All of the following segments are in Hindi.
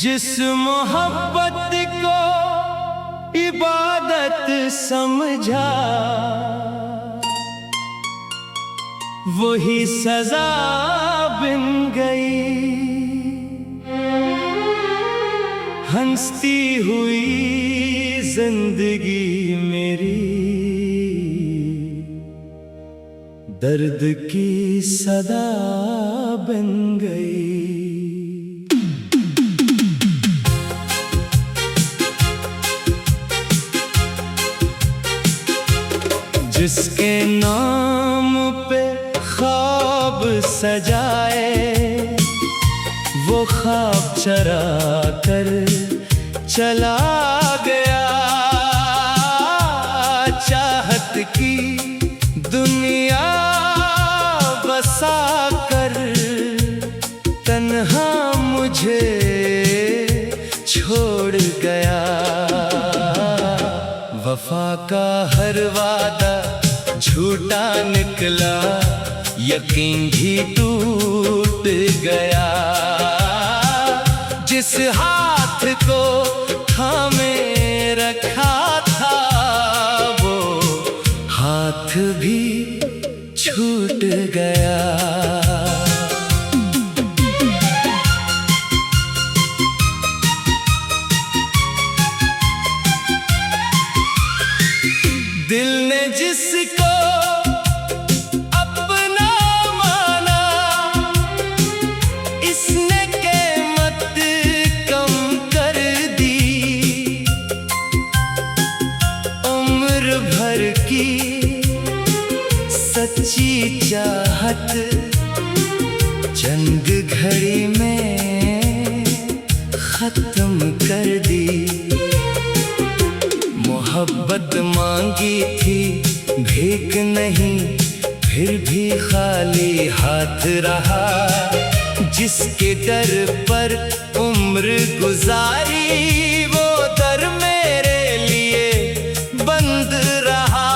जिस मोहब्बत को इबादत समझा वही सजा बन गई। हंसती हुई जिंदगी मेरी दर्द की सदा बन गई। जिसके नाम पे ख्वाब सजाए वो ख्वाब चरा कर चला गया। चाहत की दुनिया बसा कर तन्हा मुझे छोड़ गया। वफा का हर वादा झूठा निकला, यकीन भी टूट गया। जिस हाथ को थामे रखा था वो हाथ भी छूट गया। दिल ने जिसको अपना माना इसने कीमत कम कर दी। उम्र भर की सच्ची चाहत चंद घड़ी में खत्म कर दी। मोहब्बत मांगी थी भीख नहीं, फिर भी खाली हाथ रहा। जिसके दर पर उम्र गुजारी वो दर मेरे लिए बंद रहा।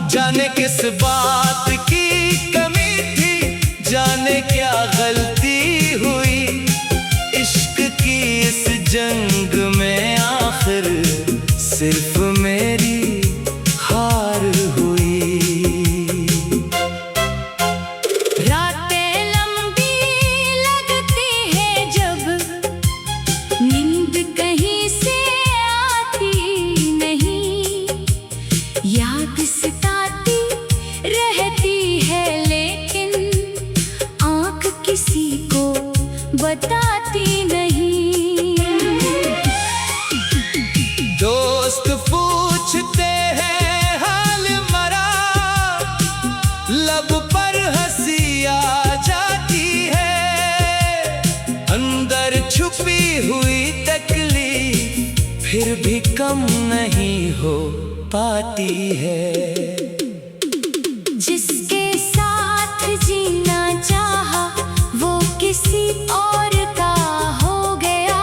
जाने किस बात की कमी थी, जाने क्या गलती हुई। इश्क की इस जंग में आखिर सिर्फ मेरी हार हुई। रातें लंबी लगती है जब नींद कहीं से आती नहीं। याद सताती रहती है लेकिन आँख किसी को बताती नहीं। दोस्त पूछते हैं हाल मरा, लब पर हंसी आ जाती है। अंदर छुपी हुई तकलीफ फिर भी कम नहीं हो पाती है। जिसके साथ जीना चाहा वो किसी और का हो गया।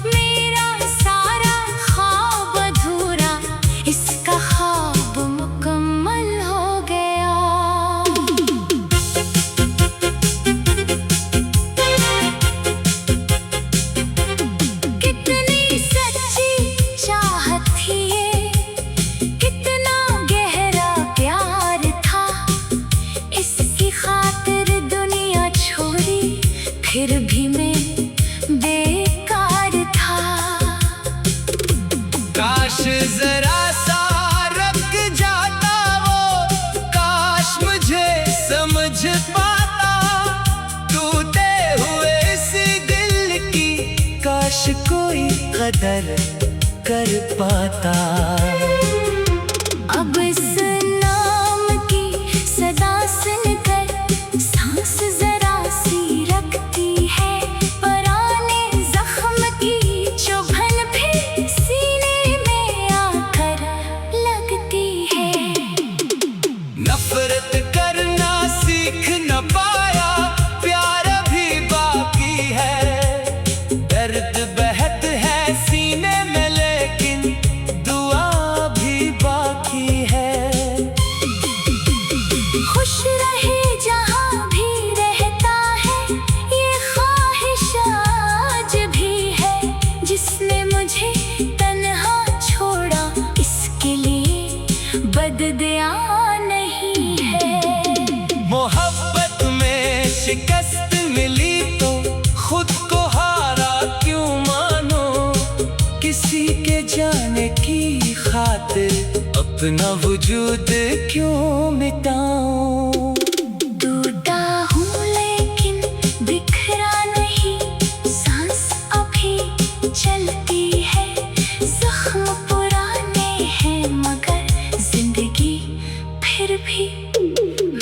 मेरा सारा ख्वाब अधूरा, इसका ख्वाब मुकम्मल हो गया। कितनी सच्ची चाहत थी ये, कितना गहरा प्यार था। इसकी खातिर दुनिया छोड़ी फिर भी मैं बेकार था। काश जरा सा रुक जाता वो, काश मुझे समझ पाता। टूटे हुए इसी दिल की काश कोई कदर कर पाता। अब इस नाम की सदा सुनकर सांस जरा सी रखती है। पुराने जख्म की चुभन भी सीने में आकर लगती है। नफरत करना सीख न पाया, प्यार भी बाकी है। दर्द बहत है सीने में लेकिन दुआ भी बाकी है। मुझे तन्हा छोड़ा, इसके लिए बददुआ नहीं है। मोहब्बत में शिकस्त मिली तो खुद को हारा क्यों मानो, किसी के जाने की खातिर अपना वजूद क्यों मिटाऊं। टूटा हूँ लेकिन बिखरा नहीं, सांस अभी चलती है। जख्म पुराने हैं मगर जिंदगी फिर भी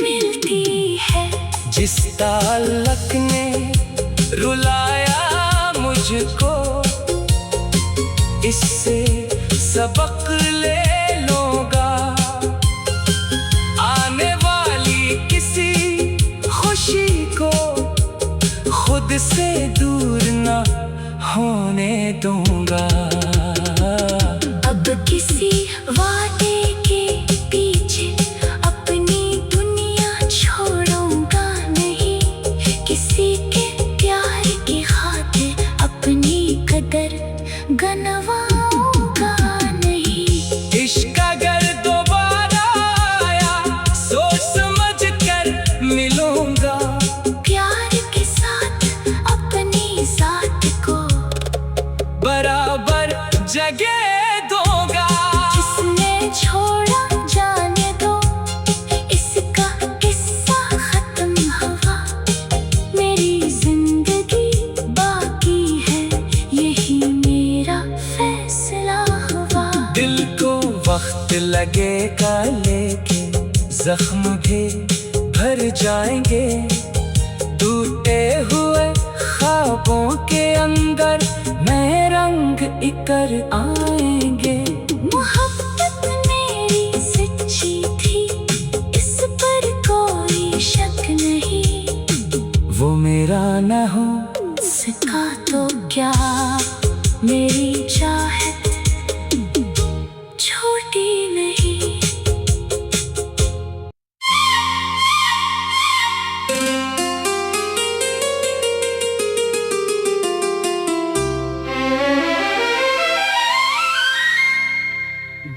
मिलती है। जिस ताल्लुक ने रुलाया मुझको, इससे सबक ले लूंगा। आने वाली किसी खुशी को खुद से दूर न होने दूंगा। अब किसी वादे के पीछे अपनी दुनिया छोड़ूंगा नहीं, किसी के प्यार की खातिर अपनी कदर गनवाऊंगा नहीं। इश्क अगर दोबारा आया सोच समझ कर मिलूंगा। प्यार के साथ अपनी जात को बराबर जगह दूंगा। जिसने छोड़ा जाने दो, इसका किस्सा खत्म हुआ। मेरी जिंदगी बाकी है, यही मेरा फैसला हुआ। दिल को वक्त लगेगा लेकिन जख्म भी भर जाएंगे। टूटे हुए ख्वाबों के अंदर नए रंग इकर आएंगे। मोहब्बत मेरी सच्ची थी, इस पर कोई शक नहीं। वो मेरा न हो सका तो क्या मेरी चाहत छोटी नहीं।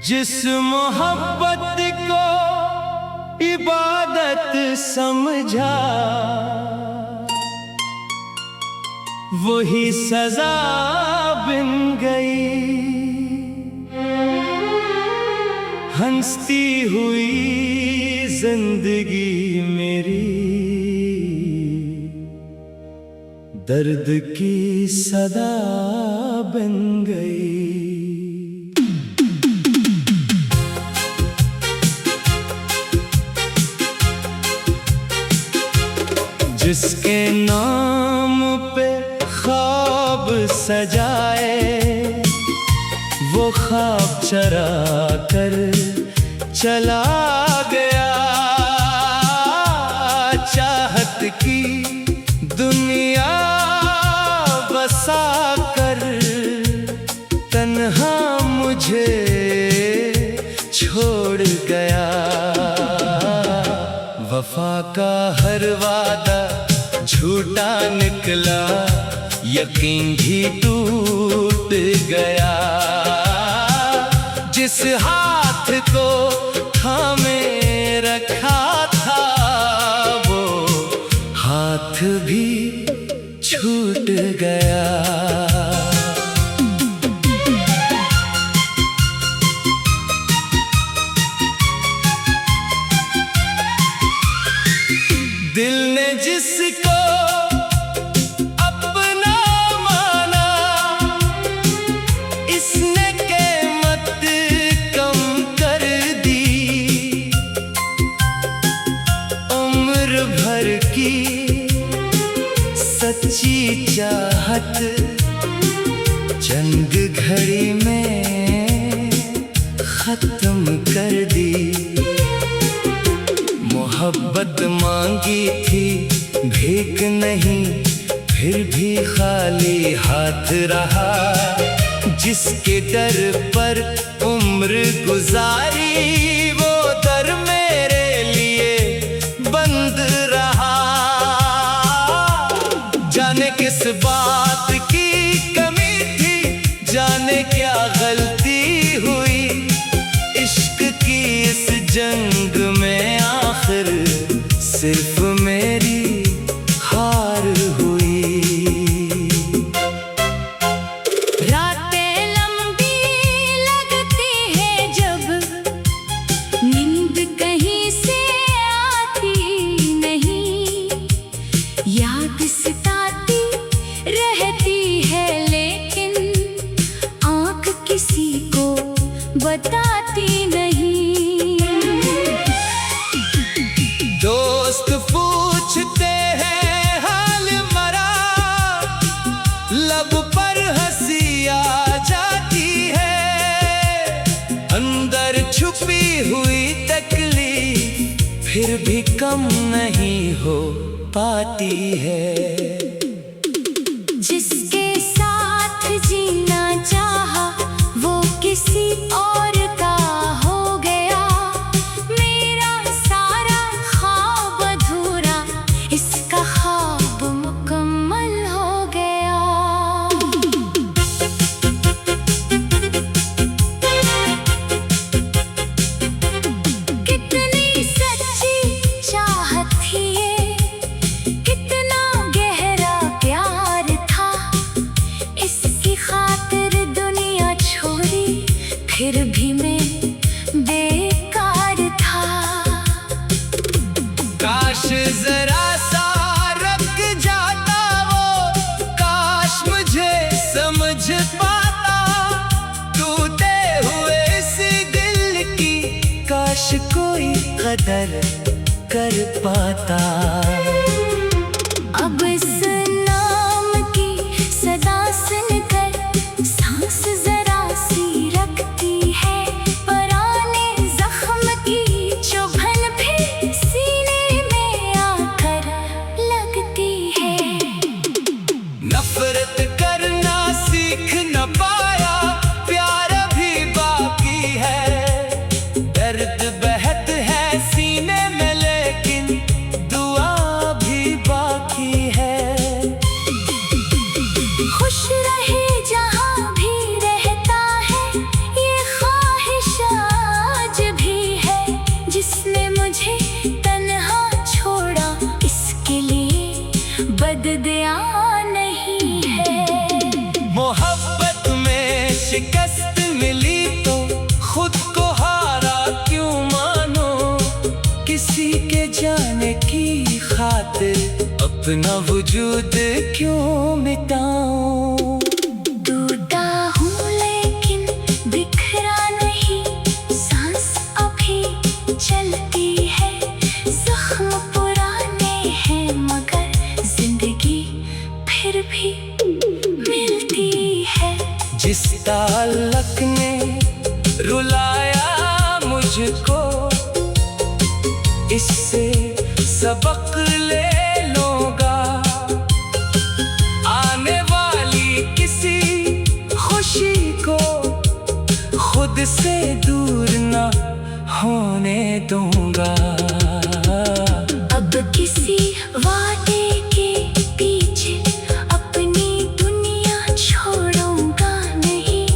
जिस मोहब्बत को इबादत समझा, वही सजा बन गई। हंसती हुई जिंदगी मेरी दर्द की सदा बन गई। जिसके नाम पे ख्वाब सजाए, वो ख्वाब चरा कर चला गया। चाहत की दुनिया बसा कर तन्हा मुझे छोड़ गया। वफा का हर वादा झूठा निकला, यकीन भी टूट गया। जिस हाथ को थामे रखा था, वो हाथ भी छूट गया। दिल ने जिसको अपना माना, इसने कीमत कम कर दी। उम्र भर की सच्ची चाहत चंद घड़ी में खत्म कर दी। मोहब्बत मांगी थी भीख नहीं, फिर भी खाली हाथ रहा। जिसके दर पर उम्र गुजारी, वो दर मेरे लिए बंद रहा। जाने किस बात की कमी थी, जाने जाने क्या गलती हुई इश्क की इस जंग में, आखिर सिर्फ मेरी हार हुई। रातें लंबी लगती है जब नींद कहीं से आती नहीं, याद सताती रहती है लेकिन आँख किसी को बताती नहीं। दोस्त पूछते हैं हाल मरा, लब पर हंसी आ जाती है, अंदर छुपी हुई तकलीफ फिर भी कम नहीं हो पाती है। जिसके साथ जीना चाहा वो किसी और का हो गया, मेरा सारा ख्वाब अधूरा, इसका ख्वाब मुकम्मल हो गया। कितनी सच्ची चाहत थी ये, कितना गहरा प्यार था, इसकी खातिर दुनिया छोड़ी फिर भी मैं बेकार था। काश जरा सा रुक जाता वो, काश मुझे समझ पाता, टूटे हुए इसी दिल की काश कोई कदर कर पाता। अब इस नाम की सदा सुनकर सांस जरा सी रखती है, पुराने जख्म की चुभन भी सीने में आकर लगती है। नफरत करना सीख न पाया, प्यार भी बाकी है, दर्द बहत है सीने में लेकिन दुआ भी बाकी है। खुश रहे जहाँ भी रहता है, ये ख्वाहिश आज भी है, जिसने मुझे तन्हा छोड़ा इसके लिए बददुआ नहीं है। मोहब्बत में शिकस्त मिली तो खुद को हारा क्यों मानो, किसी के जाने की खातिर अपना वजूद क्यों मिटाऊं। टूटा हूँ लेकिन बिखरा नहीं, सांस अभी चलती है, जख्म पुराने हैं मगर जिंदगी फिर भी मिलती है। जिस ताल्लुक ने रुलाया मुझको, इससे सबक ले लूंगा, आने वाली किसी खुशी को खुद से दूर न होने दूंगा। अब किसी वादे के पीछे अपनी दुनिया छोड़ूंगा नहीं,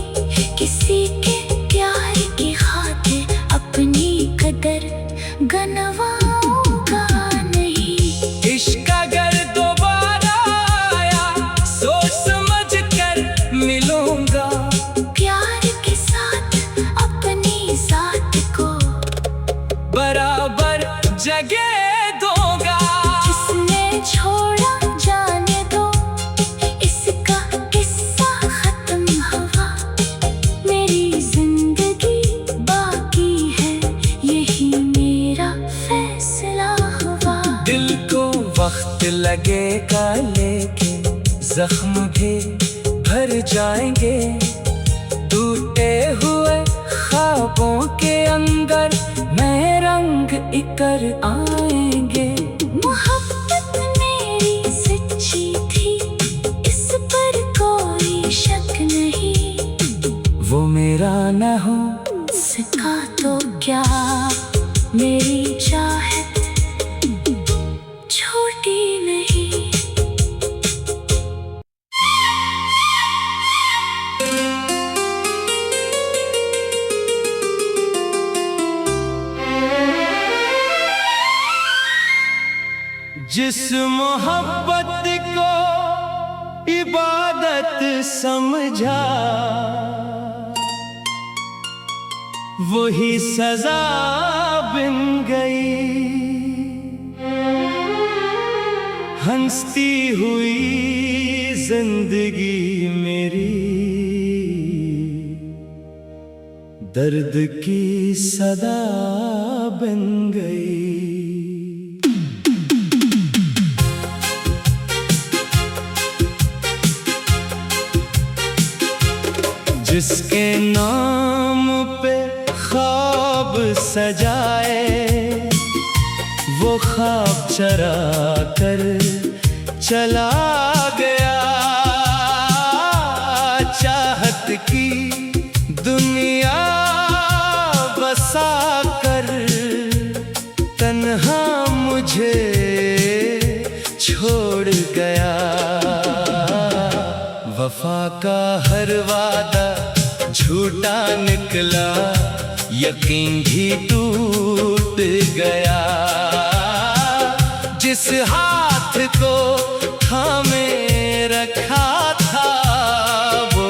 किसी के प्यार की खातिर अपनी कदर गनवाऊंगा नहीं। इश्क अगर दोबारा आया सोच समझ कर मिलूंगा, प्यार के साथ अपनी जात को बराबर जगह दूंगा। जिसने छोड़ा जाने दो, इसका किस्सा खत्म हुआ, मेरी जिंदगी बाकी है, यही मेरा फैसला हुआ। दिल को वक्त लगेगा लेकिन जख्म भी भर जाएंगे, टूटे हुए ख्वाबों के अंदर नए रंग इकर आएंगे। मोहब्बत मेरी सच्ची थी, इस पर कोई शक नहीं, वो मेरा न हो सका तो क्या मेरी चाहत छोटी नहीं। जिस मोहब्बत को इबादत समझा वही सजा बन गई। हंसती हुई जिंदगी मेरी दर्द की सदा बन गई। जिसके नाम पे ख्वाब सजाए वो ख्वाब चरा कर चला गया। चाहत की दुनिया बसा कर तन्हा मुझे छोड़ गया। वफा का हर वादा झूठा निकला, यकीन भी टूट गया। जिस हाथ को थामे रखा था वो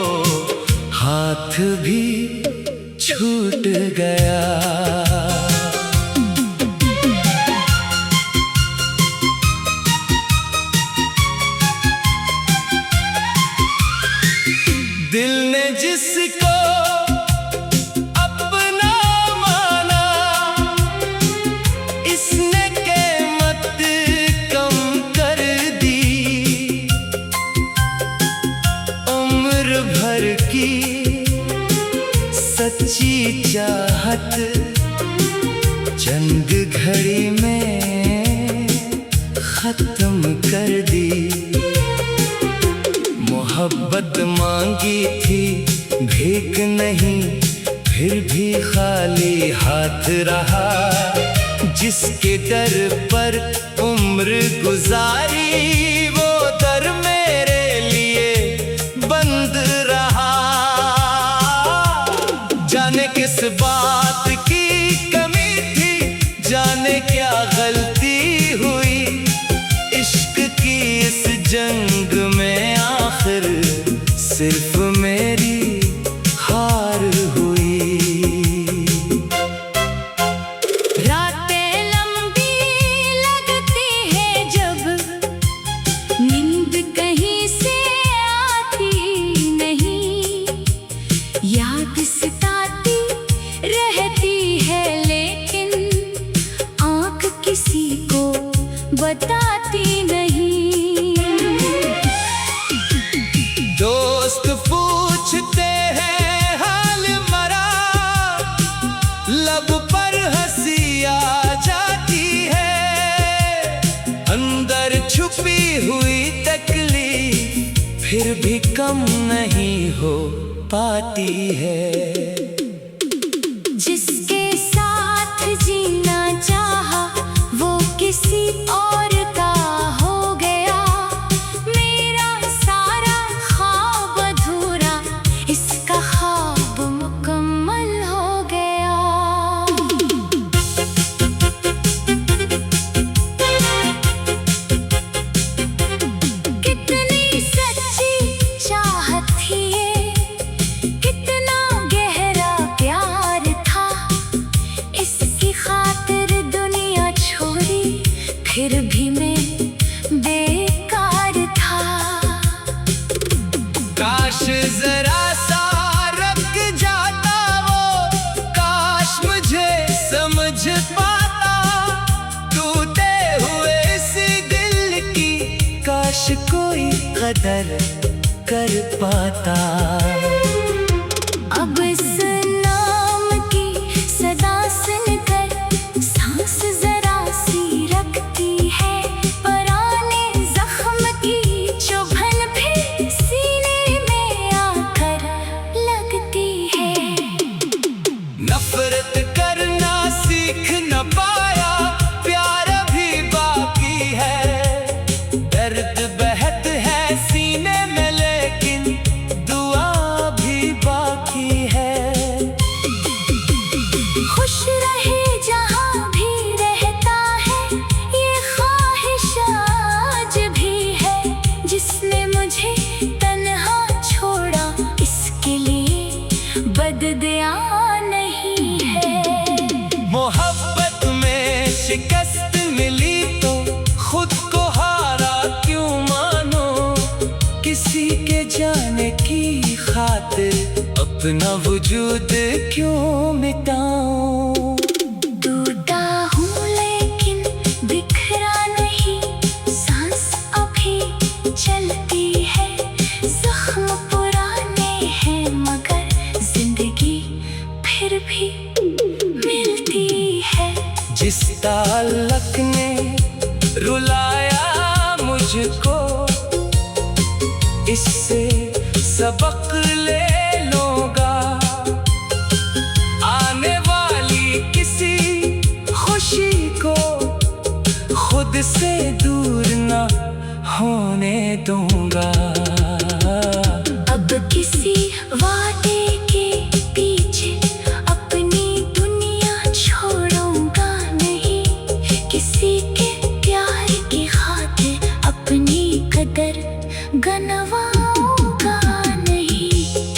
हाथ भी छूट गया। दिल ने जिसको अपना माना इसने कीमत कम कर दी। उम्र भर की सच्ची चाहत चंद घड़ी में खत्म कर दी। मोहब्बत मांगी थी भीख नहीं, फिर भी खाली हाथ रहा। जिसके दर पर उम्र गुजारी वो दर मेरे लिए बंद रहा। जाने किस बात की कमी थी, जाने क्या गलती हुई। इश्क की इस जंग में आखिर सिर्फ मेरी हार हुई। रातें लंबी लगती है जब नींद कहीं से आती नहीं। याद सताती रहती है लेकिन आँख किसी को बताती नहीं। दोस्त पूछते हैं हाल मरा, लब पर हंसी आ जाती है। अंदर छुपी हुई तकलीफ फिर भी कम नहीं हो पाती है। जिसके साथ जीना चाहा वो किसी और का हो गया। मेरा सारा ख्वाब अधूरा, इसका ख्वाब मुकम्मल हो गया। कितनी सच्ची चाहत थी ये, कितना गहरा प्यार था। इसकी खातिर दुनिया छोड़ी फिर भी मैं बेकार था। काश जरा सा रुक जाता वो, काश मुझे समझ पाता। टूटे हुए इस दिल की काश कोई कदर कर पाता। अब इस नाम की सदा सुनकर सांस जरा सी रखती है। पुराने जख्म की चुभन भी सीने में आकर लगती है। नफरत करना सीख न पाया, प्यार भी बाकी है। दर्द बहत है सीने में लेकिन दुआ भी बाकी है। बददिया नहीं है। मोहब्बत में शिकस्त मिली तो खुद को हारा क्यों मानो, किसी के जाने की खातिर अपना वजूद क्यों मिटाऊं। टूटा हूँ लेकिन बिखरा नहीं, सांस अभी चलती है। जख्म पुराने हैं मगर जिंदगी फिर भी मिलती है। जिस ताल्लुक ने रुलाया मुझको, इससे सबक ले लूंगा। आने वाली किसी खुशी को खुद से दूर न होने दूंगा। अब किसी वादे के पीछे अपनी दुनिया छोड़ूंगा नहीं, किसी के प्यार की खातिर अपनी कदर गनवाऊंगा नहीं।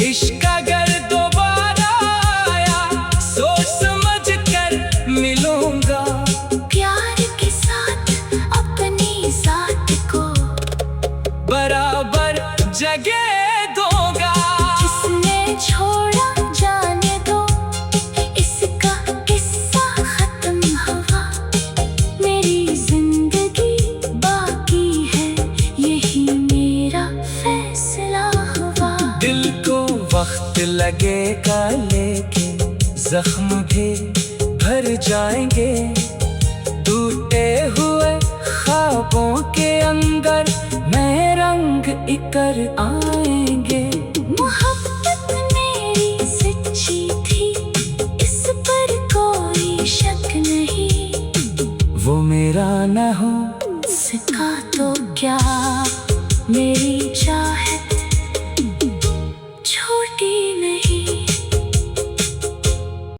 इश्क अगर दोबारा आया सोच समझ कर मिलूंगा। प्यार के साथ अपनी जात को बराबर जगह दूंगा। जिसने छोड़ा जाने दो, इसका किस्सा खत्म हुआ। मेरी जिंदगी बाकी है, यही मेरा फैसला हुआ। दिल को वक्त लगेगा लेकिन जख्म भी भर जाएंगे। टूटे हुए ख्वाबों के अंदर नए रंग इकर आएंगे। मोहब्बत मेरी सच्ची थी, इस पर कोई शक नहीं। वो मेरा न हो इसका तो क्या, मेरी चाहत